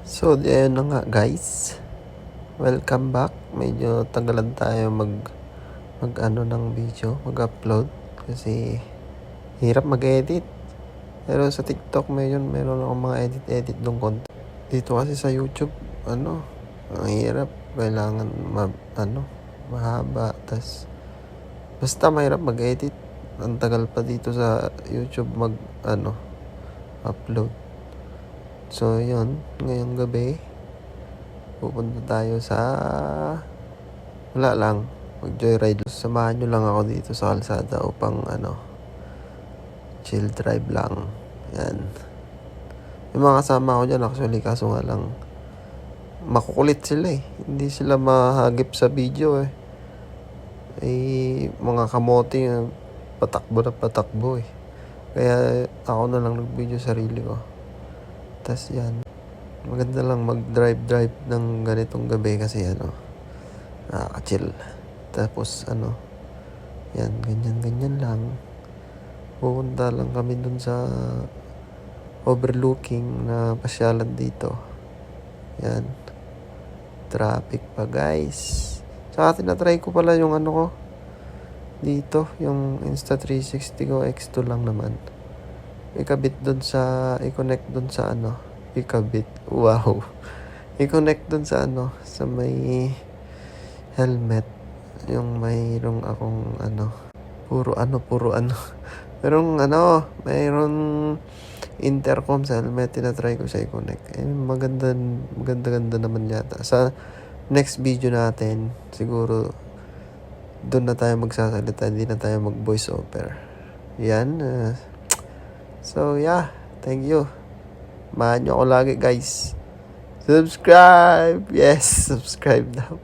So, ayun na nga guys. Welcome back. Medyo tagalan tayo mag ano ng video, mag-upload kasi hirap mag-edit. Pero sa TikTok meron akong mga edit dong content. Dito kasi sa YouTube, ang hirap. Kailangan mahaba. Basta mahirap mag-edit. Ang tagal pa dito sa YouTube upload. So, yun. Ngayong gabi, pupunta tayo sa wala lang, mag-joyride. Samahan nyo lang ako dito sa kalsada upang chill drive lang. Yan. Yung mga kasama ko dyan actually, kaso nga lang makukulit sila eh. Hindi sila mahagip sa video eh. Mga kamote patakbo eh. Kaya ako na lang nag-video sarili ko. Tas yan. Maganda lang mag-drive ng ganitong gabi kasi nakaka-chill. Tapos yan, ganyan lang. Pupunta lang kami dun sa overlooking na pasyalan dito. Yan. Traffic pa guys. Saka tinatry ko pala yung ko dito, yung Insta360 ko, X2 lang naman. I-connect dun sa wow. I-connect dun sa sa may helmet. Yung mayroong akong puro Merong mayroong intercom sa helmet. Tinatry ko siya i-connect. Maganda naman yata. Sa next video natin, siguro doon na tayo magsasalita. Hindi na tayo mag-voice over. Yan. So, yeah. Thank you. Mahan nyo ako lagi, guys. Subscribe! Yes, subscribe daw.